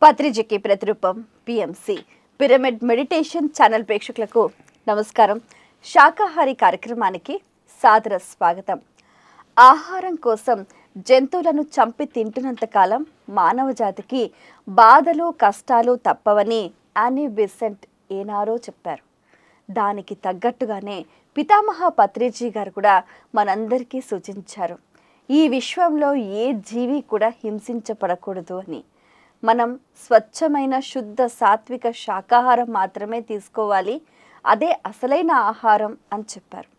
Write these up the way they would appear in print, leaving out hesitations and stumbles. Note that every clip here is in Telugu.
పత్రిజకి ప్రతిరూపం పిఎంసి పిరమిడ్ మెడిటేషన్ ఛానల్ ప్రేక్షకులకు నమస్కారం. శాకాహారి కార్యక్రమానికి సాదర స్వాగతం. ఆహారం కోసం జంతువులను చంపి తింటున్నంత కాలం మానవ జాతికి బాధలు కష్టాలు తప్పవని యానీ బెసెంట్ ఏనారో చెప్పారు. దానికి తగ్గట్టుగానే పితామహ పత్రిజీ గారు కూడా మనందరికీ సూచించారు. ఈ విశ్వంలో ఏ జీవి కూడా హింసించబడకూడదు అని. మనం స్వచ్ఛమైన శుద్ధ సాత్విక శాకాహారం మాత్రమే తీసుకోవాలి, అదే అసలైన ఆహారం అని చెప్పారు.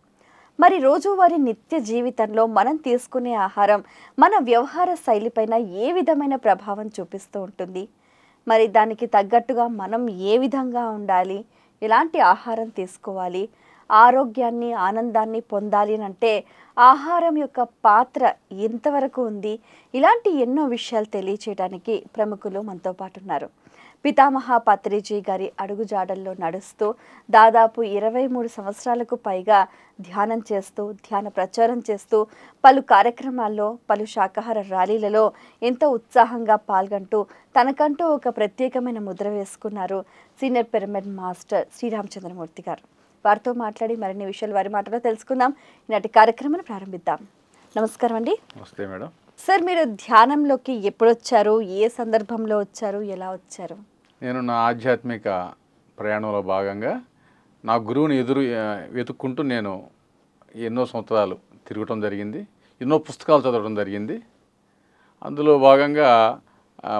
మరి రోజువారీ నిత్య జీవితంలో మనం తీసుకునే ఆహారం మన వ్యవహార శైలిపైన ఏ విధమైన ప్రభావం చూపిస్తూ ఉంటుంది? మరి దానికి తగ్గట్టుగా మనం ఏ విధంగా ఉండాలి, ఎలాంటి ఆహారం తీసుకోవాలి, ఆరోగ్యాన్ని ఆనందాన్ని పొందాలి అంటే ఆహారం యొక్క పాత్ర ఎంతవరకు ఉంది? ఇలాంటి ఎన్నో విషయాలు తెలియచేయడానికి ప్రముఖులు మనతో పాటు ఉన్నారు. పితామహ పత్రిజీ గారి అడుగుజాడల్లో నడుస్తూ దాదాపు 23 సంవత్సరాలకు పైగా ధ్యానం చేస్తూ ధ్యాన ప్రచారం చేస్తూ పలు కార్యక్రమాల్లో పలు శాకాహార ర్యాలీలలో ఎంతో ఉత్సాహంగా పాల్గొంటూ తనకంటూ ఒక ప్రత్యేకమైన ముద్ర వేసుకున్నారు సీనియర్ పిరమిడ్ మాస్టర్ శ్రీరామచంద్రమూర్తి గారు. వారితో మాట్లాడి మరిన్ని విషయాలు వారి మాటలో తెలుసుకుందాం. ఈనాటి కార్యక్రమాన్ని ప్రారంభిద్దాం. నమస్కారం అండి. నమస్తే మేడం. సార్, మీరు ధ్యానంలోకి ఎప్పుడు వచ్చారు, ఏ సందర్భంలో వచ్చారు, ఎలా వచ్చారు? నేను నా ఆధ్యాత్మిక ప్రయాణంలో భాగంగా నా గురువుని వెతుక్కుంటూ నేను ఎన్నో సంవత్సరాలు తిరగటం జరిగింది, ఎన్నో పుస్తకాలు చదవడం జరిగింది. అందులో భాగంగా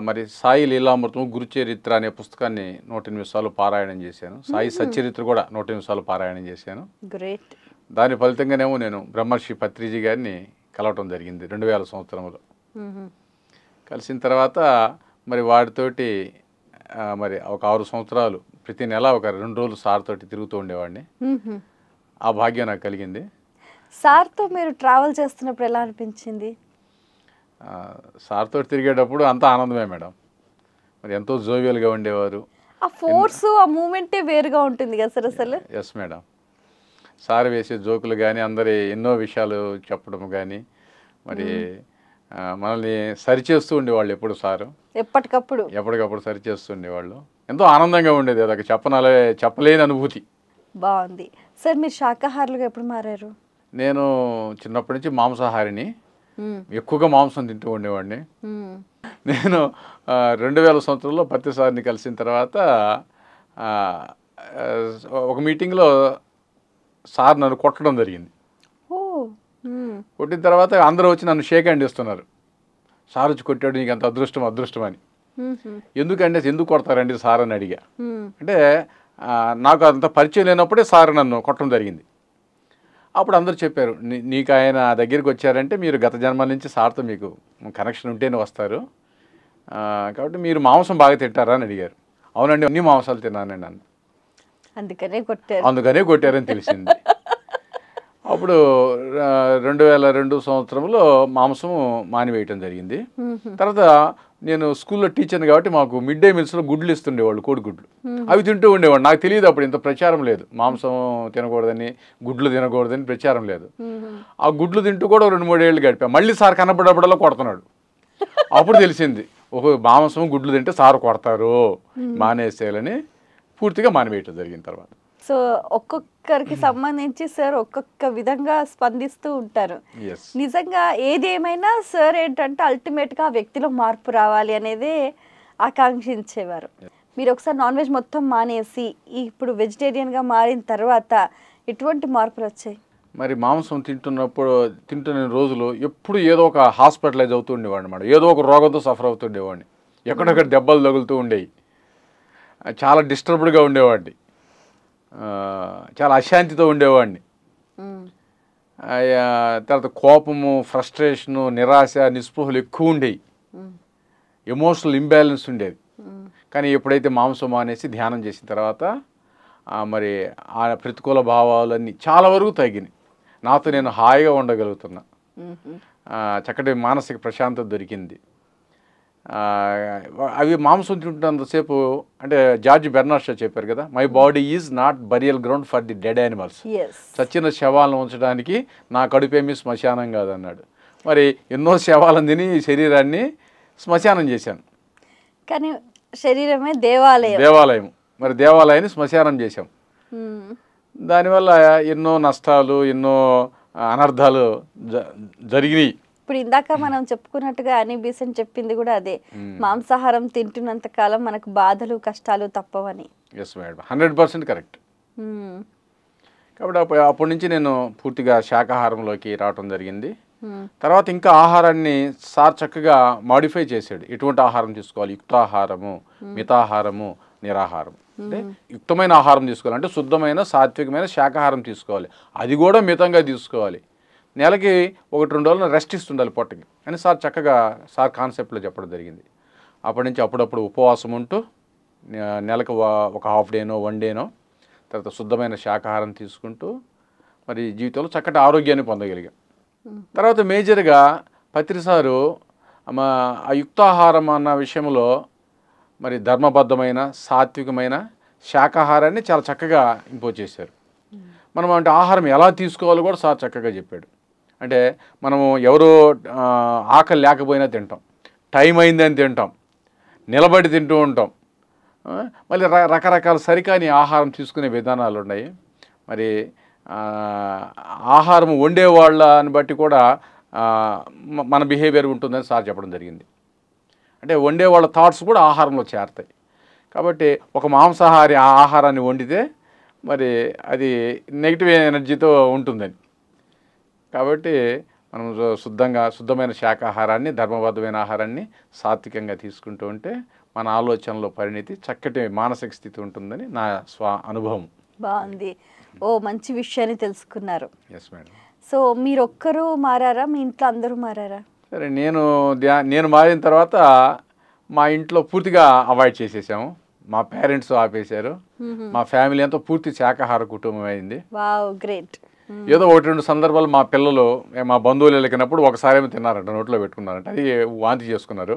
మరి సాయి లీలామృతం గురుచరిత్ర అనే పుస్తకాన్ని 108 సార్లు పారాయణం చేశాను. సాయి సచ్చరిత్ర కూడా 108 సార్లు పారాయణం చేశాను. గ్రేట్. దాని ఫలితంగానేమో నేను బ్రహ్మర్షి పత్రిజీ గారిని కలవటం జరిగింది 2000 సంవత్సరంలో. కలిసిన తర్వాత మరి వాడితోటి మరి ఒక 6 సంవత్సరాలు ప్రతి నెల ఒక 2 రోజులు సార్తోటి తిరుగుతూ ఉండేవాడిని. ఆ భాగ్యం నాకు కలిగింది. సార్తో మీరు ట్రావెల్ చేస్తున్నప్పుడు ఎలా అనిపించింది? సార్తో తిరిగేటప్పుడు అంతా ఆనందమే మేడం. మరి ఎంతో జోవియల్గా ఉండేవారు. ఆ ఫోర్స్, ఆ మూమెంటే వేరుగా ఉంటుంది కదా సార్ అసలు? Yes madam. సార్ వేసే జోకులు కానీ, అందరి ఎన్నో విషయాలు చెప్పడం కానీ, మరి మనల్ని సరిచేస్తూ ఉండేవాళ్ళు ఎప్పుడు సారు. ఎప్పటికప్పుడు సరిచేస్తూ ఉండేవాళ్ళు. ఎంతో ఆనందంగా ఉండేది. అదొక చెప్పలేని అనుభూతి. బాగుంది సార్. మీరు శాకాహారులుగా ఎప్పుడు మారారు? నేను చిన్నప్పటి నుంచి మాంసాహారిని, ఎక్కువగా మాంసం తింటూ ఉండేవాడిని. నేను 2000 సంవత్సరంలో పత్రి సార్ని కలిసిన తర్వాత ఒక మీటింగ్లో సార్ నన్ను కొట్టడం జరిగింది. కొట్టిన తర్వాత అందరూ వచ్చి నన్ను షేక్ హ్యాండ్ ఇస్తున్నారు. సార్ వచ్చి కొట్టాడు, నీకు అంత అదృష్టం అని. ఎందుకు కొడతారండి సార్ అని అడిగా. అంటే నాకు అంత పరిచయం లేనప్పుడే సార్ నన్ను కొట్టడం జరిగింది. అప్పుడు అందరూ చెప్పారు, నీకు ఆయన దగ్గరికి వచ్చారంటే మీరు గత జన్మల నుంచి సార్తో మీకు కనెక్షన్ ఉంటేనే వస్తారు, కాబట్టి మీరు మాంసం బాగా తింటారా అని అడిగారు. అవునండి, అన్ని మాంసాలు తిన్నానండి అన్న. అందుకనే కొట్టారని తెలిసింది. అప్పుడు 2002 సంవత్సరంలో మాంసం మానివేయటం జరిగింది. తర్వాత నేను స్కూల్లో టీచర్ని కాబట్టి మాకు మిడ్ డే మీల్స్లో గుడ్లు ఇస్తుండేవాళ్ళు, కోడిగుడ్లు. అవి తింటూ ఉండేవాడు. నాకు తెలియదు అప్పుడు ఇంత ప్రచారం లేదు, మాంసం తినకూడదని, గుడ్లు తినకూడదని ప్రచారం లేదు. ఆ గుడ్లు తింటూ కూడా 2-3 ఏళ్ళు గడిపా. మళ్ళీ సార్ కనపడబడలో కొడుతున్నాడు. అప్పుడు తెలిసింది, మాంసం గుడ్లు తింటే సార్ కొడతారు, మానేసేయాలని పూర్తిగా మానివేయటం జరిగిన తర్వాత. సో ఒక్కొక్కరికి సంబంధించి సార్ ఒక్కొక్క విధంగా స్పందిస్తూ ఉంటారు. నిజంగా ఏది ఏమైనా సార్ ఏంటంటే అల్టిమేట్గా ఆ వ్యక్తిలో మార్పు రావాలి అనేది ఆకాంక్షించేవారు. మీరు ఒకసారి నాన్ వెజ్ మొత్తం మానేసి ఇప్పుడు వెజిటేరియన్గా మారిన తర్వాత ఎటువంటి మార్పులు వచ్చాయి? మరి మాంసం తింటున్న రోజులు ఎప్పుడు ఏదో ఒక హాస్పిటలైజ్ అవుతూ ఉండేవాడిని అన్నమాట. ఏదో ఒక రోగంతో సఫర్ అవుతుండేవాడిని. ఎక్కడెక్కడ దెబ్బలు తగులుతూ ఉండేవి. చాలా డిస్టర్బ్డ్గా ఉండేవాడిని. చాలా అశాంతితో ఉండేవాడిని. తర్వాత కోపము, ఫ్రస్ట్రేషను, నిరాశ, నిస్పృహలు ఎక్కువ ఉండేవి. ఎమోషనల్ ఇంబ్యాలెన్స్ ఉండేది. కానీ ఎప్పుడైతే మాంసం అనేసి ధ్యానం చేసిన తర్వాత మరి ఆ ప్రతికూల భావాలన్నీ చాలా వరకు తగ్గినాయి. నాతో నేను హాయిగా ఉండగలుగుతున్నా. చక్కటి మానసిక ప్రశాంతత దొరికింది. అవి మాంసం తింటున్నంతసేపు, అంటే జార్జ్ బెర్నార్డ్ షా చెప్పారు కదా, my body is not burial ground for the dead animals. చచ్చిన శవాలను ఉంచడానికి నా కడుపేమీ శ్మశానం కాదన్నాడు. మరి ఎన్నో శవాలను తిని శరీరాన్ని శ్మశానం చేశాను. కానీ శరీరమే దేవాలయం. దేవాలయం. మరి దేవాలయాన్ని శ్మశానం చేశాం. మ్మ్. దానివల్ల ఎన్నో నష్టాలు, ఎన్నో అనర్థాలు జరిగినాయి. ఇప్పుడు ఇందాక మనం చెప్పుకున్నట్టుగా అని బీసెంట్ చెప్పింది కూడా అదే, మాంసాహారం తింటున్నంత కాలం మనకు బాధలు కష్టాలు తప్పవని. Yes madam, 100% correct. మ్మ్. కాబట్టి అప్పటి నుంచి నేను పూర్తిగా శాకాహారంలోకి రావటం జరిగింది. మ్మ్. తర్వాత ఇంకా ఆహారాన్ని సార్ చక్కగా మాడిఫై చేశాడు. ఎటువంటి ఆహారం తీసుకోవాలి, యుక్తాహారము, మితాహారము, నిరాహారం. అంటే యుక్తమైన ఆహారం తీసుకోవాలి, అంటే శుద్ధమైన సాత్వికమైన శాకాహారం తీసుకోవాలి, అది కూడా మితంగా తీసుకోవాలి. నెలకి 1-2 రోజులు రెస్ట్ ఇస్తుండాలి పొట్టకి అని సార్ చక్కగా కాన్సెప్ట్లో చెప్పడం జరిగింది. అప్పటి నుంచి అప్పుడప్పుడు ఉపవాసం ఉంటూ నెలకు ఒక హాఫ్ డేనో 1 డేనో తర్వాత శుద్ధమైన శాకాహారం తీసుకుంటూ మరి జీవితంలో చక్కటి ఆరోగ్యాన్ని పొందగలిగాం. తర్వాత మేజర్గా పత్రి సారు ఆ యుక్తాహారం అన్న విషయంలో మరి ధర్మబద్ధమైన సాత్వికమైన శాకాహారాన్ని చాలా చక్కగా ఇంపోజ్ చేశారు. మనం అంటే ఆహారం ఎలా తీసుకోవాలో కూడా సార్ చక్కగా చెప్పాడు. అంటే మనము ఎవరో ఆకలి లేకపోయినా తింటాం, టైం అయిందని తింటాం, నిలబడి తింటూ ఉంటాం, మళ్ళీ రకరకాల సరికాని ఆహారం తీసుకునే విధానాలు ఉన్నాయి. మరి ఆహారం వండేవాళ్ళని బట్టి కూడా మన బిహేవియర్ ఉంటుందని సార్ చెప్పడం జరిగింది. అంటే వండేవాళ్ళ థాట్స్ కూడా ఆహారంలో చేరతాయి. కాబట్టి ఒక మాంసాహారి ఆ ఆహారాన్ని వండితే మరి అది నెగిటివ్ ఎనర్జీతో ఉంటుందని. కాబట్టి మనం శుద్ధమైన శాకాహారాన్ని, ధర్మబద్ధమైన ఆహారాన్ని సాత్వికంగా తీసుకుంటూ ఉంటే మన ఆలోచనలో పరిణితి, చక్కటి మానసిక స్థితి ఉంటుందని నా అనుభవం. బాగుంది. ఓ మంచి విషయాన్ని తెలుసుకున్నారు. Yes madam. సో మీరు ఒక్కరు మారారా, మీ ఇంట్లో అందరూ మారారా? సరే, నేను మారిన తర్వాత మా ఇంట్లో పూర్తిగా అవాయిడ్ చేసేసాము. మా పేరెంట్స్ ఆపేశారు. మా ఫ్యామిలీ అంతా పూర్తి శాకాహార కుటుంబం అయింది. Wow, great. ఏదో 1-2 సందర్భాలు మా పిల్లలు మా బంధువులు వెళ్ళినప్పుడు ఒకసారి ఏమో తిన్నారంట, నోట్లో పెట్టుకున్నారంట, అది వాంతి చేసుకున్నారు.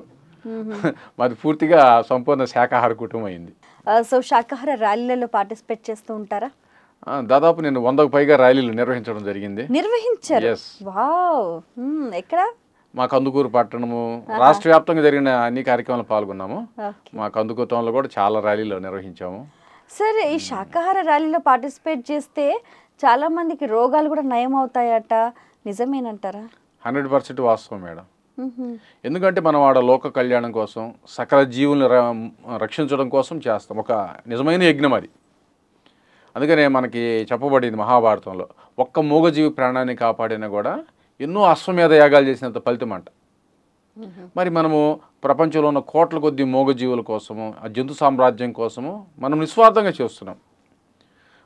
మాది పూర్తిగా సంపూర్ణ శాకాహార కుటుంబం అయింది. సో శాకాహార ర్యాలీలలో పార్టిసిపేట్ చేస్తూ ఉంటారా? దాదాపు నేను 100కు పైగా ర్యాలీలు నిర్వహించడం జరిగింది. నిర్వహించారు? వావ్. ఎక్కడ? మా కందుకూరు పట్టణము, రాష్ట్ర వ్యాప్తంగా జరిగిన అన్ని కార్యక్రమాలు పాల్గొన్నాము. మా కందుకూరులో కూడా చాలా ర్యాలీలు నిర్వహించాము. సరే, ఈ శాకాహార ర్యాలీలో పార్టిసిపేట్ చేస్తే చాలా మందికి రోగాలు కూడా నయం అవుతాయట, నిజమేనంటారా? 100% వాస్తవం మేడం. ఎందుకంటే మనం ఆడ లోక కళ్యాణం కోసం, సకల జీవులను రక్షించడం కోసం చేస్తాం. ఒక నిజమైన యజ్ఞం అది. అందుకనే మనకి చెప్పబడింది మహాభారతంలో, ఒక్క మూగజీవి ప్రాణాన్ని కాపాడినా కూడా ఎన్నో అశ్వమేధ యాగాలు చేసినంత ఫలితం అంట. మరి మనము ప్రపంచంలో ఉన్న కోట్ల కొద్ది మూగజీవుల కోసము, ఆ జంతు సామ్రాజ్యం కోసము మనం నిస్వార్థంగా చేస్తున్నాం.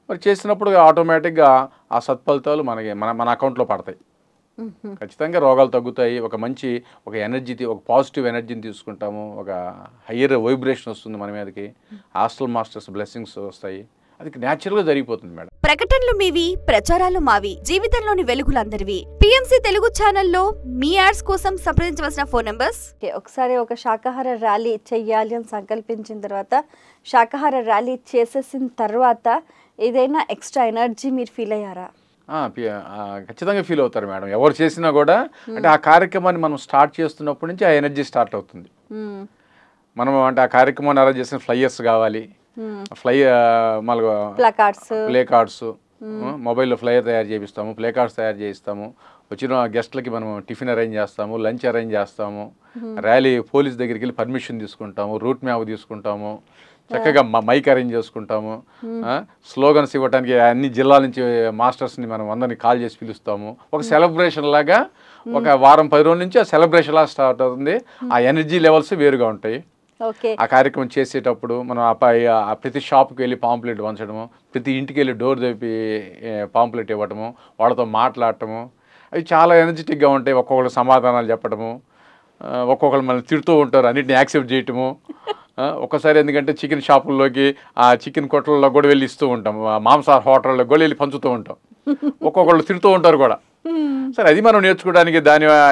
మరి చేసినప్పుడు ఆటోమేటిక్గా ఆ సత్ఫలితాలు మన అకౌంట్లో పడతాయి. ఖచ్చితంగా రోగాలు తగ్గుతాయి. ఒక ఎనర్జీ, ఒక పాజిటివ్ ఎనర్జీని తీసుకుంటాము. ఒక హయ్యర్ వైబ్రేషన్ వస్తుంది మన మీదకి. హాస్టల్ మాస్టర్స్ బ్లెస్సింగ్స్ వస్తాయి. అది న్యాచురల్గా జరిగిపోతుంది మేడం. ప్రకటనలు మీవి, ప్రచారాలు మావి, జీవితంలోని వెలుగులందరివి. పిఎంసి తెలుగు ఛానల్లో మీ యాడ్స్ కోసం సంప్రదించవలసిన ఫోన్ నంబర్స్. ఒకసారి ఒక శాకాహార ర్యాలీ చెయ్యాలి అని సంకల్పించిన తర్వాత, శాకాహార ర్యాలీ చేసేసిన తర్వాత ఏదైనా ఎక్స్ట్రా ఎనర్జీ మీరు ఫీల్ అయ్యారా? ఖచ్చితంగా ఫీల్ అవుతారు మేడం. ఎవరు చేసినా కూడా, అంటే ఆ కార్యక్రమాన్ని మనం స్టార్ట్ చేస్తున్నప్పటి నుంచి ఆ ఎనర్జీ స్టార్ట్ అవుతుంది. మనం అంటే ఆ కార్యక్రమాన్ని అరేంజ్ చేసిన ఫ్లైయర్స్ కావాలి, మళ్ళీ ప్లే కార్డ్స్, మొబైల్లో ఫ్లైయర్ తయారు చేపిస్తాము, ప్లే కార్డ్స్ తయారు చేయిస్తాము. వచ్చిన గెస్ట్లకి మనం టిఫిన్ అరేంజ్ చేస్తాము, లంచ్ అరేంజ్ చేస్తాము, ర్యాలీ పోలీస్ దగ్గరికి వెళ్ళి పర్మిషన్ తీసుకుంటాము, రూట్ మ్యాప్ తీసుకుంటాము, చక్కగా మైక్ అరేంజ్ చేసుకుంటాము, స్లోగన్స్ ఇవ్వడానికి అన్ని జిల్లాల నుంచి మాస్టర్స్ని మనం అందరినీ కాల్ చేసి పిలుస్తాము. ఒక సెలబ్రేషన్ లాగా ఒక వారం 10 రోజుల నుంచి ఆ సెలబ్రేషన్ లాగా స్టార్ట్ అవుతుంది. ఆ ఎనర్జీ లెవెల్స్ వేరుగా ఉంటాయి. ఆ కార్యక్రమం చేసేటప్పుడు మనం ప్రతి షాప్కి వెళ్ళి పాంప్లెట్ పంచడము, ప్రతి ఇంటికి వెళ్ళి డోర్ తెప్పి పాంప్లెట్ ఇవ్వటము, వాళ్ళతో మాట్లాడటము, అవి చాలా ఎనర్జెటిక్గా ఉంటాయి. ఒక్కొక్కరు సమాధానాలు చెప్పడము, ఒక్కొక్కరు మనల్ని తిడుతూ ఉంటారు, అన్నింటిని యాక్సెప్ట్ చేయటము. ఒక్కసారి ఎందుకంటే చికెన్ షాపుల్లోకి, ఆ చికెన్ కొట్లలో కూడా వెళ్ళి ఇస్తూ ఉంటాం, మాంసాహార హోటల్లో కూడా వెళ్ళి పంచుతూ ఉంటాం, ఒక్కొక్కళ్ళు తిడుతూ ఉంటారు కూడా. సరే, అది మనం నేర్చుకోవడానికి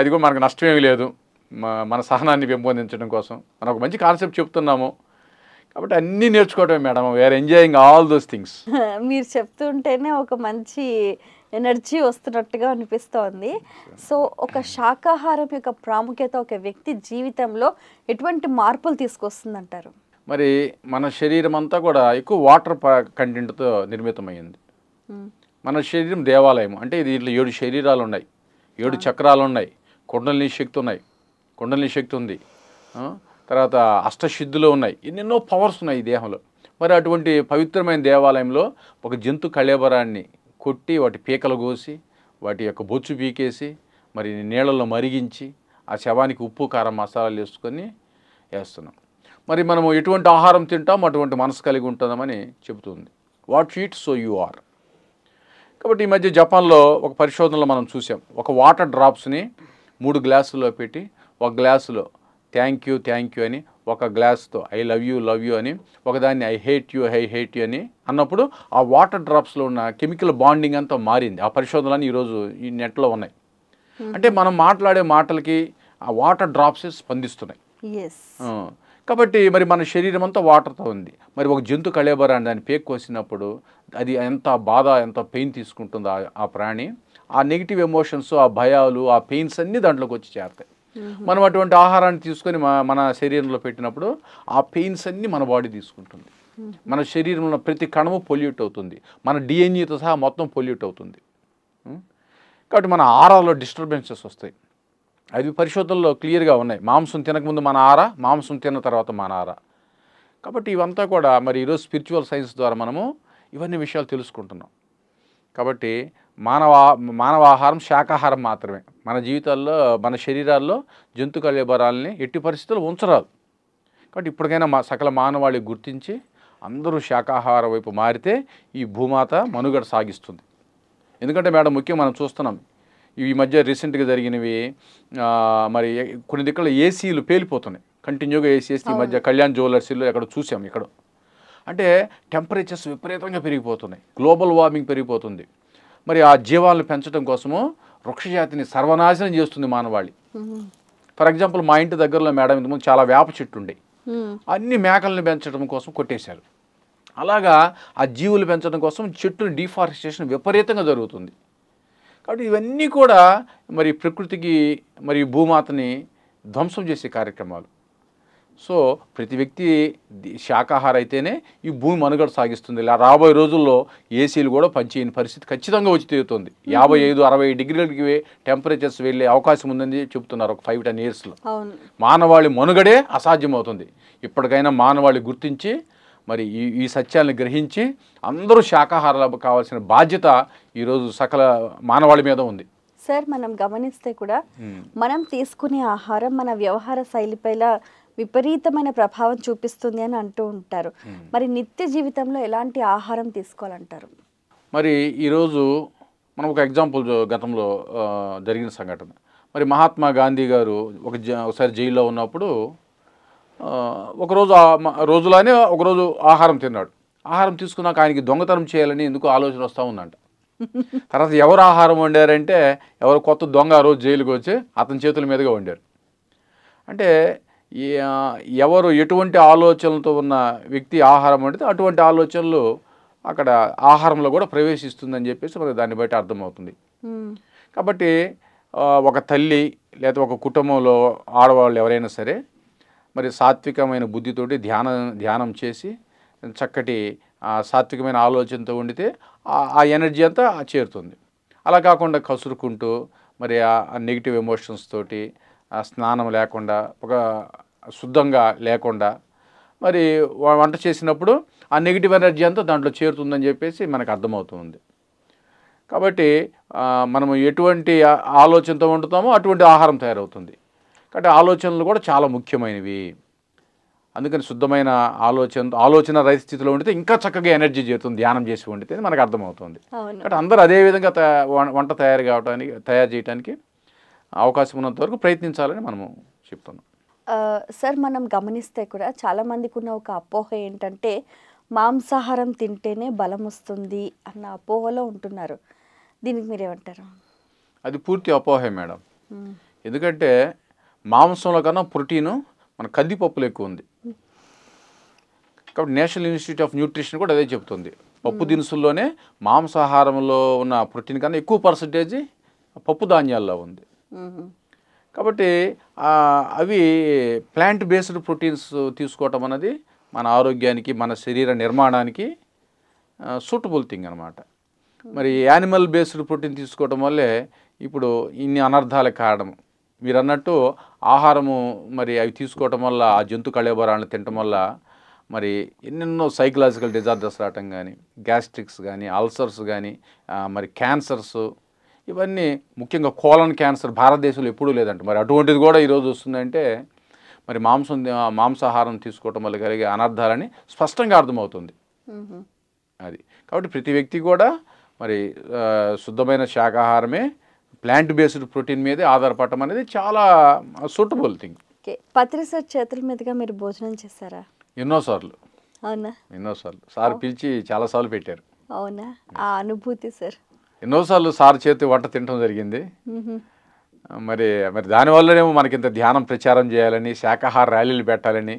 అది కూడా మనకు నష్టమేమీ లేదు. మన సహనాన్ని పెంపొందించడం కోసం మనం ఒక మంచి కాన్సెప్ట్ చెప్తున్నాము కాబట్టి అన్నీ నేర్చుకోవటమే madam. We are enjoying all those things. మీరు చెప్తుంటేనే ఒక మంచి ఎనర్జీ వస్తున్నట్టుగా అనిపిస్తోంది. సో ఒక శాకాహారం యొక్క ప్రాముఖ్యత ఒక వ్యక్తి జీవితంలో ఎటువంటి మార్పులు తీసుకొస్తుందంటారు? మరి మన శరీరం అంతా కూడా ఎక్కువ వాటర్ కంటెంట్తో నిర్మితమైంది. మన శరీరం దేవాలయం అంటే దీంట్లో 7 శరీరాలు ఉన్నాయి, 7 చక్రాలు ఉన్నాయి, కుండలిని శక్తి ఉన్నాయి, కుండలిని శక్తి ఉంది, తర్వాత అష్టసిద్ధులు ఉన్నాయి, ఎన్నెన్నో పవర్స్ ఉన్నాయి ఈ దేహంలో. మరి అటువంటి పవిత్రమైన దేవాలయంలో ఒక జంతు కళేబరాన్ని కొట్టి వాటి పీకలు కోసి వాటి యొక్క బొచ్చు పీకేసి మరి నీళ్ళల్లో మరిగించి ఆ శవానికి ఉప్పు కారం మసాలాలు వేసుకొని వేస్తున్నాం. మరి మనము ఎటువంటి ఆహారం తింటాం అటువంటి మనసు కలిగి ఉంటుందామని చెబుతుంది. What you eat so you are. కాబట్టి ఈ మధ్య జపాన్లో ఒక పరిశోధనలో మనం చూసాం, ఒక వాటర్ డ్రాప్స్ని 3 గ్లాసుల్లో పెట్టి ఒక గ్లాసులో థ్యాంక్ యూ అని, ఒక గ్లాస్తో ఐ లవ్ యూ అని, ఒకదాన్ని ఐ హేట్ యూ అని అన్నప్పుడు ఆ వాటర్ డ్రాప్స్లో ఉన్న కెమికల్ బాండింగ్ అంతా మారింది. ఆ పరిశోధనలు ఈరోజు ఈ నెట్లో ఉన్నాయి. అంటే మనం మాట్లాడే మాటలకి ఆ వాటర్ డ్రాప్స్ స్పందిస్తున్నాయి. కాబట్టి మరి మన శరీరం అంతా వాటర్తో ఉంది. మరి ఒక జంతు కళేబరాన్ని దాన్ని పేక్ కోసినప్పుడు అది ఎంత బాధ, ఎంత పెయిన్ తీసుకుంటుందో ఆ ప్రాణి, ఆ నెగిటివ్ ఎమోషన్స్, ఆ భయాలు, ఆ పెయిన్స్ అన్నీ దాంట్లోకి వచ్చి చేరుతాయి. మనం అటువంటి ఆహారాన్ని తీసుకొని మన శరీరంలో పెట్టినప్పుడు ఆ పెయిన్స్ అన్నీ మన బాడీ తీసుకుంటుంది. మన శరీరంలో ప్రతి కణము పొల్యూట్ అవుతుంది, మన డిఎన్ఏతో సహా మొత్తం పొల్యూట్ అవుతుంది. కాబట్టి మన ఆరాలో డిస్టర్బెన్సెస్ వస్తాయి. అవి పరిశోధనలో క్లియర్గా ఉన్నాయి. మాంసం తినకముందు మన ఆరా, మాంసం తిన్న తర్వాత మన ఆరా. కాబట్టి ఇవంతా కూడా మరి ఈరోజు స్పిరిచువల్ సైన్స్ ద్వారా మనము ఇవన్నీ విషయాలు తెలుసుకుంటున్నాం. కాబట్టి మానవ ఆహారం శాకాహారం మాత్రమే. మన జీవితాల్లో మన శరీరాల్లో జంతు కళేబరాలని ఎట్టి పరిస్థితుల్లో ఉంచరాదు. కాబట్టి ఇప్పటికైనా సకల మానవాళి గుర్తించి అందరూ శాకాహార వైపు మారితే ఈ భూమాత మనుగడ సాగిస్తుంది. ఎందుకంటే మేడం ముఖ్యంగా మనం చూస్తున్నాం ఈ మధ్య రీసెంట్గా జరిగినవి, మరి కొన్ని దిక్కుల ఏసీలు పేలిపోతున్నాయి, కంటిన్యూగా ఏసీ ఈ మధ్య కళ్యాణ్ జ్యువెలర్స్లో ఎక్కడ చూసాం. ఇక్కడ అంటే టెంపరేచర్స్ విపరీతంగా పెరిగిపోతున్నాయి, గ్లోబల్ వార్మింగ్ పెరిగిపోతుంది. మరి ఆ జీవాలను పెంచడం కోసము వృక్షజాతిని సర్వనాశనం చేస్తుంది మానవాళి. ఫర్ ఎగ్జాంపుల్ మా ఇంటి దగ్గరలో మేడం ఇంతకుముందు చాలా వేప చెట్టు ఉండే, అన్ని మేకలను పెంచడం కోసం కొట్టేశారు. అలాగా ఆ జీవులు పెంచడం కోసం చెట్టుని డిఫారెస్టేషన్ విపరీతంగా జరుగుతుంది. కాబట్టి ఇవన్నీ కూడా మరి ప్రకృతికి మరి భూమాతని ధ్వంసం చేసే కార్యక్రమాలు. సో ప్రతి వ్యక్తి శాకాహార అయితేనే ఈ భూమి మనుగడ సాగిస్తుంది. ఇలా రాబోయే రోజుల్లో ఏసీలు కూడా పనిచేయని పరిస్థితి ఖచ్చితంగా వచ్చి తీరుతుంది. 55-60 డిగ్రీలకి టెంపరేచర్స్ వెళ్ళే అవకాశం ఉందని చెప్తున్నారు ఒక 5-10 ఇయర్స్లో. మానవాళి మనుగడే అసాధ్యమవుతుంది. ఇప్పటికైనా మానవాళి గుర్తించి మరి ఈ సత్యాలను గ్రహించి అందరూ శాకాహారాలు కావాల్సిన బాధ్యత ఈరోజు సకల మానవాళి మీద ఉంది. సార్ మనం గమనిస్తే కూడా మనం తీసుకునే ఆహారం మన వ్యవహార శైలిపైన విపరీతమైన ప్రభావం చూపిస్తుంది అని అంటూ ఉంటారు. మరి నిత్య జీవితంలో ఎలాంటి ఆహారం తీసుకోవాలంటారు? మరి ఈరోజు మనం ఒక ఎగ్జాంపుల్ గతంలో జరిగిన సంఘటన. మరి మహాత్మా గాంధీ గారు ఒకసారి జైల్లో ఉన్నప్పుడు రోజులానే ఒకరోజు ఆహారం తిన్నాడు. ఆహారం తీసుకున్నాక ఆయనకి దొంగతనం చేయాలని ఎందుకు ఆలోచన వస్తూ ఉందంట. తర్వాత ఎవరు ఆహారం వండారంటే ఎవరు కొత్త దొంగ ఆ రోజు జైలుకి వచ్చి అతని చేతుల మీదుగా వండారు. అంటే ఎవరు ఎటువంటి ఆలోచనలతో ఉన్న వ్యక్తి ఆహారం వండితే అటువంటి ఆలోచనలు అక్కడ ఆహారంలో కూడా ప్రవేశిస్తుందని చెప్పేసి మనకు దాన్ని బట్టి అర్థమవుతుంది. కాబట్టి ఒక తల్లి లేదా ఒక కుటుంబంలో ఆడవాళ్ళు ఎవరైనా సరే మరి సాత్వికమైన బుద్ధితోటి ధ్యానం చేసి చక్కటి సాత్వికమైన ఆలోచనతో ఉండితే ఆ ఎనర్జీ అంతా చేరుతుంది. అలా కాకుండా కసురుకుంటూ మరి ఆ నెగిటివ్ ఎమోషన్స్ తోటి స్నానం లేకుండా ఒక శుద్ధంగా లేకుండా మరి వంట చేసినప్పుడు ఆ నెగిటివ్ ఎనర్జీ అంతా దాంట్లో చేరుతుందని చెప్పేసి మనకు అర్థమవుతుంది. కాబట్టి మనము ఎటువంటి ఆలోచనతో వండుతామో అటువంటి ఆహారం తయారవుతుంది. కాబట్టి ఆలోచనలు కూడా చాలా ముఖ్యమైనవి. అందుకని శుద్ధమైన ఆలోచన రహిత స్థితిలో ఉండితే ఇంకా చక్కగా ఎనర్జీ చేరుతుంది ధ్యానం చేసి వండితే మనకు అర్థమవుతుంది. కాబట్టి అందరూ అదే విధంగా వంట తయారు చేయడానికి అవకాశం ఉన్నంత వరకు ప్రయత్నించాలని మనము చెప్తున్నాం. సార్ మనం గమనిస్తే కూడా చాలామందికి ఉన్న ఒక అపోహ ఏంటంటే మాంసాహారం తింటేనే బలం వస్తుంది అన్న అపోహలో ఉంటున్నారు. దీనికి మీరేమంటారు? అది పూర్తి అపోహే మేడం. ఎందుకంటే మాంసంలో కన్నా ప్రోటీను మన కందిపప్పులు ఎక్కువ ఉంది. కాబట్టి నేషనల్ ఇన్స్టిట్యూట్ ఆఫ్ న్యూట్రిషన్ కూడా అదే చెప్తుంది. పప్పు దినుసుల్లోనే మాంసాహారంలో ఉన్న ప్రోటీన్ కన్నా ఎక్కువ పర్సంటేజ్ పప్పు ధాన్యాల్లో ఉంది. కాబట్టి అవి ప్లాంట్ బేస్డ్ ప్రోటీన్స్ తీసుకోవటం అనేది మన ఆరోగ్యానికి మన శరీర నిర్మాణానికి సూటబుల్ థింగ్ అనమాట. మరి యానిమల్ బేస్డ్ ప్రోటీన్ తీసుకోవడం వల్లే ఇప్పుడు ఇన్ని అనర్థాలకు కారణం. మీరు అన్నట్టు ఆహారము మరి అవి తీసుకోవటం వల్ల ఆ జంతు కళేబరాలను తినటం వల్ల మరి ఎన్నెన్నో సైకలాజికల్ డిజార్డర్స్ రావటం కానీ, గ్యాస్ట్రిక్స్ కానీ, అల్సర్స్ కానీ, మరి క్యాన్సర్స్, ఇవన్నీ ముఖ్యంగా కోలన్ క్యాన్సర్ భారతదేశంలో ఎప్పుడూ లేదంట. మరి అటువంటిది కూడా ఈరోజు వస్తుందంటే మరి మాంసాహారం తీసుకోవటం వల్ల కలిగే అనర్థాలని స్పష్టంగా అర్థమవుతుంది. అది కాబట్టి ప్రతి వ్యక్తి కూడా మరి శుద్ధమైన శాకాహారమే, ప్లాంట్ బేస్డ్ ప్రోటీన్ మీదే ఆధారపడటం అనేది చాలా సూటబుల్ థింగ్. పత్రి సార్ చేతుల మీదుగా మీరు భోజనం చేశారా? ఎన్నోసార్లు. అవునా? ఎన్నోసార్రు సార్ పిలిచి చాలాసార్లు పెట్టారు. అవునా? ఆ అనుభూతి సార్? ఎన్నోసార్లు సార్ చేతి వంట తినడం జరిగింది. మరి దానివల్లనేమో మనకింత ధ్యానం ప్రచారం చేయాలని, శాకాహార ర్యాలీలు పెట్టాలని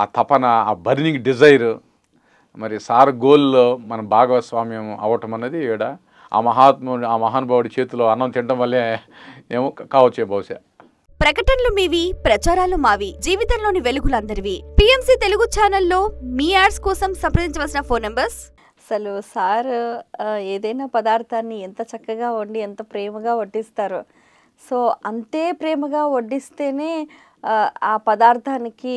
ఆ తపన, ఆ బర్నింగ్ డిజైర్, మరి సార్ గోల్లో మన భాగస్వామ్యం అవ్వటం అన్నది ఈడ ఆ మహానుభావుడి చేతిలో అన్నం తినడం వల్లే ఏమో కావచ్చే బహుశా. ప్రకటనలు మీవి, ప్రచారాలు మావి, జీవితంలోని వెలుగులందరివి. పిఎంసి తెలుగు ఛానల్లో మీ యాడ్స్ కోసం సంప్రదించవలసిన ఫోన్ నంబర్స్. అసలు సార్ ఏదైనా పదార్థాన్ని ఎంత చక్కగా వండి ఎంత ప్రేమగా వడ్డిస్తారో, సో అంతే ప్రేమగా వడ్డిస్తేనే ఆ పదార్థానికి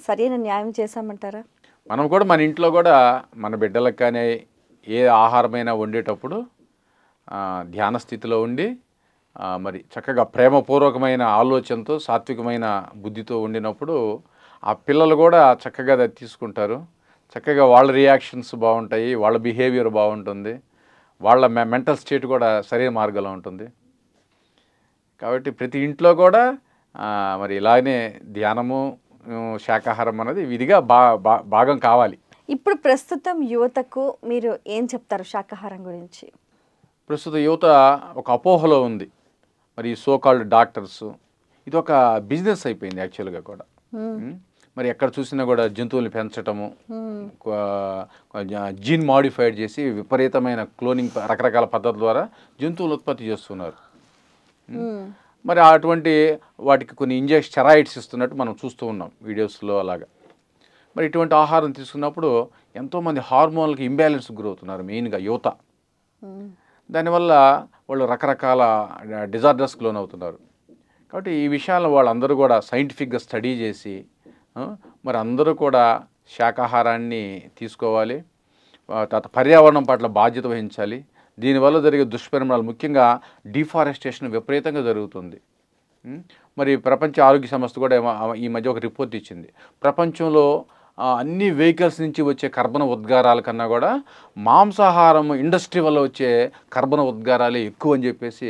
సరైన న్యాయం చేశామంటారా? మనం కూడా మన ఇంట్లో కూడా మన బిడ్డలకు కానీ ఏ ఆహారమైనా వండేటప్పుడు ధ్యాన స్థితిలో ఉండి మరి చక్కగా ప్రేమపూర్వకమైన ఆలోచనతో, సాత్వికమైన బుద్ధితో వండినప్పుడు ఆ పిల్లలు కూడా చక్కగా అది తీసుకుంటారు. చక్కగా వాళ్ళ రియాక్షన్స్ బాగుంటాయి, వాళ్ళ బిహేవియర్ బాగుంటుంది, వాళ్ళ మెంటల్ స్టేట్ కూడా సరైన మార్గంలో ఉంటుంది. కాబట్టి ప్రతి ఇంట్లో కూడా మరి ఇలానే ధ్యానము, శాకాహారం అనేది విధిగా భాగం కావాలి. ఇప్పుడు ప్రస్తుతం యువతకు మీరు ఏం చెప్తారు శాకాహారం గురించి? ప్రస్తుత యువత ఒక అపోహలో ఉంది. మరి సోకాల్డ్ డాక్టర్స్ ఇది ఒక బిజినెస్ అయిపోయింది యాక్చువల్గా కూడా. మరి ఎక్కడ చూసినా కూడా జంతువుల్ని పెంచటము, జీన్ మాడిఫైడ్ చేసి విపరీతమైన క్లోనింగ్ రకరకాల పద్ధతుల ద్వారా జంతువులు ఉత్పత్తి చేస్తున్నారు. మరి అటువంటి వాటికి కొన్ని స్టెరాయిడ్స్ ఇస్తున్నట్టు మనం చూస్తూ ఉన్నాం వీడియోస్లో అలాగా. మరి ఇటువంటి ఆహారం తీసుకున్నప్పుడు ఎంతోమంది హార్మోన్లకి ఇంబ్యాలెన్స్ గురవుతున్నారు, మెయిన్గా యువత. దానివల్ల వాళ్ళు రకరకాల డిజార్డర్స్కి లోనవుతున్నారు. కాబట్టి ఈ విషయాలను వాళ్ళందరూ కూడా సైంటిఫిక్గా స్టడీ చేసి మరి అందరూ కూడా శాకాహారాన్ని తీసుకోవాలి, తర్వాత పర్యావరణం పట్ల బాధ్యత వహించాలి. దీనివల్ల జరిగే దుష్పరిణామాలు, ముఖ్యంగా డిఫారెస్టేషన్ విపరీతంగా జరుగుతుంది. మరి ప్రపంచ ఆరోగ్య సంస్థ కూడా ఈ మధ్య ఒక రిపోర్ట్ ఇచ్చింది. ప్రపంచంలో అన్ని వెహికల్స్ నుంచి వచ్చే కర్బన ఉద్గారాల కన్నా కూడా మాంసాహారం ఇండస్ట్రీ వల్ల వచ్చే కర్బన ఉద్గారాలే ఎక్కువ అని చెప్పేసి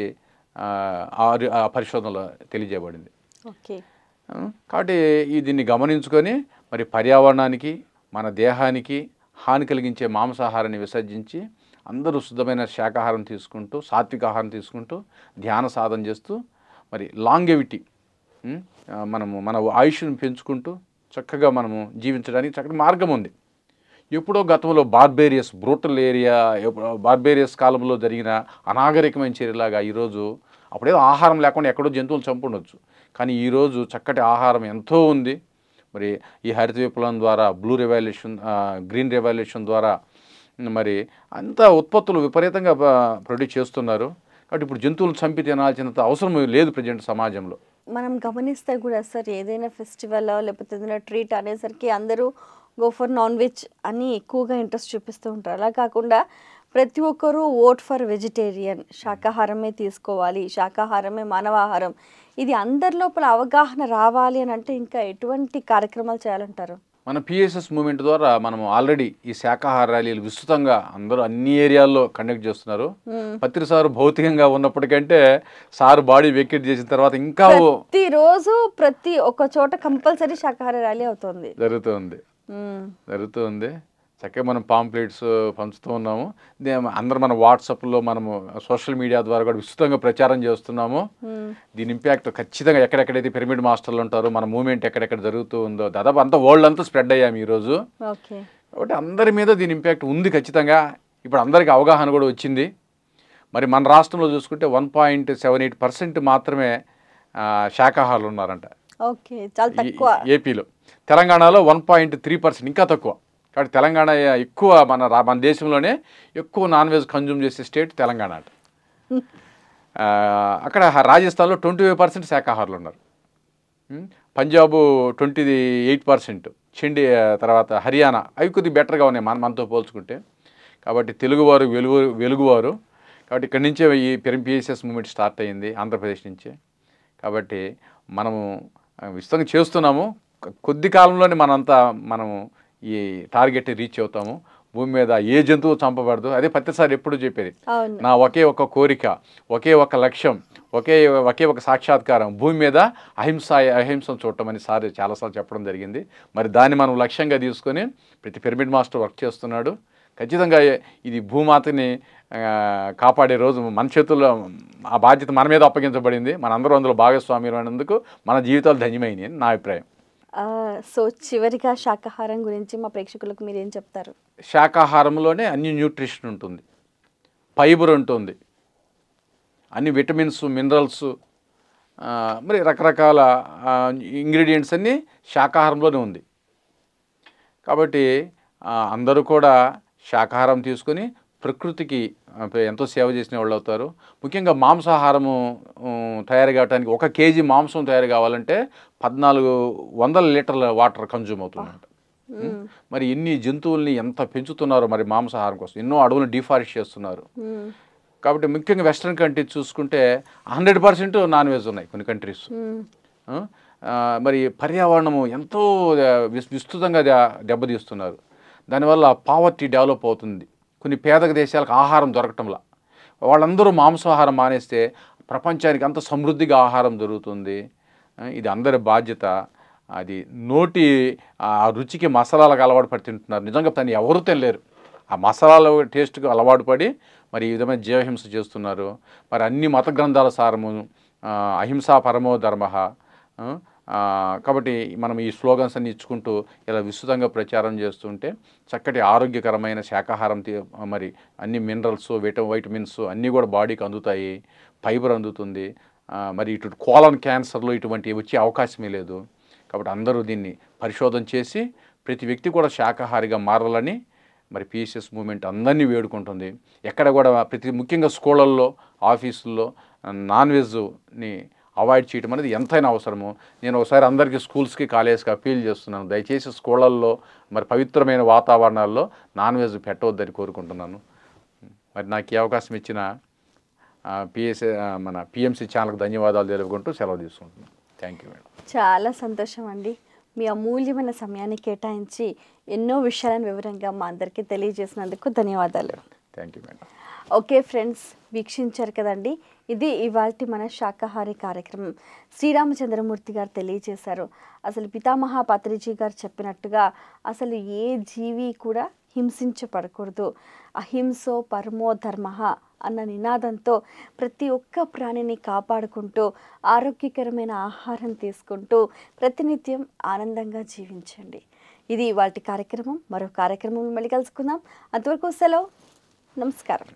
ఆ పరిశోధనలో తెలియజేయబడింది. కాబట్టి దీన్ని గమనించుకొని మరి పర్యావరణానికి, మన దేహానికి హాని కలిగించే మాంసాహారాన్ని విసర్జించి అందరూ శుద్ధమైన శాకాహారం తీసుకుంటూ, సాత్విక ఆహారం తీసుకుంటూ, ధ్యాన సాధన చేస్తూ మరి లాంగెవిటీ, మన ఆయుష్ను పెంచుకుంటూ చక్కగా మనము జీవించడానికి చక్కటి మార్గం ఉంది. ఎప్పుడో గతంలో బార్బేరియస్ కాలంలో జరిగిన అనాగరికమైన చర్యలాగా ఈరోజు, అప్పుడేదో ఆహారం లేకుండా ఎక్కడో జంతువులు చంపుండొచ్చు, కానీ ఈరోజు చక్కటి ఆహారం ఎంతో ఉంది. మరి ఈ హరిత విప్లవం ద్వారా, గ్రీన్ రెవల్యూషన్ ద్వారా మరి అంతా ఉత్పత్తులు విపరీతంగా ప్రొడ్యూస్ చేస్తున్నారు. కాబట్టి ఇప్పుడు జంతువులు చంపి తినాల్సినంత అవసరం లేదు ప్రజెంట్ సమాజంలో. మనం గమనిస్తే కూడా సార్ ఏదైనా ఫెస్టివల్ లేకపోతే ఏదైనా ట్రీట్ అనేసరికి అందరూ గో ఫర్ నాన్ వెజ్ అని ఎక్కువగా ఇంట్రెస్ట్ చూపిస్తూ ఉంటారు. అలా కాకుండా ప్రతి ఒక్కరూ ఓట్ ఫర్ వెజిటేరియన్, శాకాహారమే తీసుకోవాలి, శాకాహారమే మానవాహారం, ఇది అందరి లోపల అవగాహన రావాలి అని అంటే ఇంకా ఎటువంటి కార్యక్రమాలు చేయాలంటారు? మన పిఎస్ఎస్ మూవ్మెంట్ ద్వారా మనం ఆల్రెడీ ఈ శాకాహార ర్యాలీలు విస్తృతంగా అందరూ అన్ని ఏరియాల్లో కండక్ట్ చేస్తున్నారు. పత్రి సార్ భౌతికంగా ఉన్నప్పటికంటే సార్ బాడీ వెకేట్ చేసిన తర్వాత ఇంకా ప్రతిరోజు ప్రతి ఒక్క చోట కంపల్సరీ శాకాహార ర్యాలీ అవుతుంది, జరుగుతుంది. చక్కగా మనం పాంప్లెట్స్ పంచుతూ ఉన్నాము. అందరూ మన వాట్సాప్లో, మనము సోషల్ మీడియా ద్వారా కూడా విస్తృతంగా ప్రచారం చేస్తున్నాము. దీని ఇంపాక్ట్ ఖచ్చితంగా ఎక్కడెక్కడైతే పిరమిడ్ మాస్టర్లు ఉంటారో, మన మూవ్మెంట్ ఎక్కడెక్కడ జరుగుతూ ఉందో దాదాపు అంతా వరల్డ్ అంతా స్ప్రెడ్ అయ్యాము ఈరోజు. కాబట్టి అందరి మీద దీని ఇంపాక్ట్ ఉంది ఖచ్చితంగా. ఇప్పుడు అందరికీ అవగాహన కూడా వచ్చింది. మరి మన రాష్ట్రంలో చూసుకుంటే 1.78% మాత్రమే శాకాహారులు ఉన్నారంట. ఓకే, చాలా తక్కువ. ఏపీలో. తెలంగాణలో 1.3%, ఇంకా తక్కువ. కాబట్టి తెలంగాణ ఎక్కువ మన దేశంలోనే ఎక్కువ నాన్ వెజ్ కన్జ్యూమ్ చేసే స్టేట్ తెలంగాణ అట. అక్కడ రాజస్థాన్లో 25% శాకాహారులు ఉన్నారు. పంజాబ్ 28%, తర్వాత హర్యానా అవి కొద్దిగా బెటర్గా ఉన్నాయి మనతో పోల్చుకుంటే. కాబట్టి తెలుగువారు వెలుగువారు. కాబట్టి ఇక్కడి నుంచే ఈ పిఎస్ఎస్ మూవ్మెంట్ స్టార్ట్ అయ్యింది, ఆంధ్రప్రదేశ్ నుంచే. కాబట్టి మనము విస్తృతంగా చేస్తున్నాము. కొద్ది కాలంలోనే మనము ఈ టార్గెట్ రీచ్ అవుతాము. భూమి మీద ఏ జంతువు చంపబడదు. అదే ప్రతిసారి ఎప్పుడు చెప్పేది, నా ఒకే ఒక కోరిక, ఒకే ఒక లక్ష్యం, ఒకే ఒక సాక్షాత్కారం, భూమి మీద అహింసను చూడటం అని సార్ చాలాసార్లు చెప్పడం జరిగింది. మరి దాన్ని మనం లక్ష్యంగా తీసుకొని ప్రతి పిరమిడ్ మాస్టర్ వర్క్ చేస్తున్నాడు. ఖచ్చితంగా ఇది భూమాతని కాపాడే రోజు మన చేతుల్లో, ఆ బాధ్యత మన మీద అప్పగించబడింది. మనందరూ అందులో భాగస్వామ్యం అయినందుకు మన జీవితాలు ధన్యమైనవి అని నా అభిప్రాయం. సో చివరిగా శాకాహారం గురించి మా ప్రేక్షకులకు మీరు ఏం చెప్తారు? శాకాహారంలోనే అన్ని న్యూట్రిషన్ ఉంటుంది, ఫైబర్ ఉంటుంది, అన్ని విటమిన్స్, మినరల్స్, మరి రకరకాల ఇంగ్రీడియంట్స్ అన్నీ శాకాహారంలోనే ఉంది. కాబట్టి అందరూ కూడా శాకాహారం తీసుకొని ప్రకృతికి ఎంతో సేవ చేసిన వాళ్ళు అవుతారు. ముఖ్యంగా మాంసాహారము తయారు కావడానికి 1 కేజీ మాంసం తయారు కావాలంటే 1400 లీటర్ల వాటర్ కన్జ్యూమ్ అవుతుందంట. మరి ఇన్ని జంతువుల్ని ఎంత పెంచుతున్నారో మరి మాంసాహారం కోసం. ఎన్నో అడవులను డిఫారెస్ట్ చేస్తున్నారు. కాబట్టి ముఖ్యంగా వెస్ట్రన్ కంట్రీస్ చూసుకుంటే 100% నాన్ వెజ్ ఉన్నాయి కొన్ని కంట్రీస్. మరి పర్యావరణము ఎంతో విస్తృతంగా దెబ్బతీస్తున్నారు. దానివల్ల పావర్టీ డెవలప్ అవుతుంది. కొన్ని పేద దేశాలకు ఆహారం దొరకటంలా వాళ్ళందరూ మాంసాహారం మానేస్తే ప్రపంచానికి అంత సమృద్ధిగా ఆహారం దొరుకుతుంది. ఇది అందరి బాధ్యత. అది నోటి ఆ రుచికి మసాలాలకు అలవాటు పడి తింటున్నారు. నిజంగా దాన్ని ఎవరూ తినలేరు. ఆ మసాలాల టేస్ట్కి అలవాటు పడి మరి ఈ విధమైన జీవహింస చేస్తున్నారు. మరి అన్ని మత గ్రంథాల సారము అహింసా పరమో ధర్మ. కాబట్టి మనం ఈ స్లోగన్స్ అన్ని ఇచ్చుకుంటూ ఇలా విస్తృతంగా ప్రచారం చేస్తుంటే చక్కటి ఆరోగ్యకరమైన శాకాహారం, మరి అన్ని మినరల్స్, వైటమిన్స్ అన్నీ కూడా బాడీకి అందుతాయి, ఫైబర్ అందుతుంది. మరి ఇటు కోలన్ క్యాన్సర్లు ఇటువంటివి వచ్చే అవకాశమే లేదు. కాబట్టి అందరూ దీన్ని పరిశోధన చేసి ప్రతి వ్యక్తి కూడా శాకాహారిగా మారాలని మరి పిఎస్ఎస్ మూవ్మెంట్ అందరినీ వేడుకుంటుంది. ఎక్కడ కూడా ముఖ్యంగా స్కూళ్ళల్లో, ఆఫీసుల్లో నాన్ వెజ్ని అవాయిడ్ చేయడం అనేది ఎంతైనా అవసరము. నేను ఒకసారి అందరికీ స్కూల్స్కి, కాలేజ్కి అప్పీల్ చేస్తున్నాను, దయచేసి స్కూళ్ళల్లో మరి పవిత్రమైన వాతావరణాల్లో నాన్ వెజ్ పెట్టవద్దని కోరుకుంటున్నాను. మరి నాకు ఈ అవకాశం ఇచ్చిన మన పిఎంసి ఛానల్కి ధన్యవాదాలు తెలుపుకుంటూ సెలవు తీసుకుంటున్నాను. Thank you madam. చాలా సంతోషం అండి. మీ అమూల్యమైన సమయాన్ని కేటాయించి ఎన్నో విషయాలను వివరంగా మా అందరికీ తెలియజేసినందుకు ధన్యవాదాలు. Thank you madam. Okay friends, వీక్షించారు కదండి. ఇది ఇవాల్టి మన శాకాహారి కార్యక్రమం. శ్రీరామచంద్రమూర్తి గారు తెలియజేశారు. అసలు పితామహ పత్రిజీ గారు చెప్పినట్టుగా అసలు ఏ జీవి కూడా హింసించబడకూడదు. అహింసో పరమో ధర్మ అన్న నినాదంతో ప్రతి ఒక్క ప్రాణిని కాపాడుకుంటూ ఆరోగ్యకరమైన ఆహారం తీసుకుంటూ ప్రతినిత్యం ఆనందంగా జీవించండి. ఇది ఇవాల్టి కార్యక్రమం. మరో కార్యక్రమం మళ్ళీ కలుసుకుందాం. అంతవరకు సెలవు. నమస్కారం.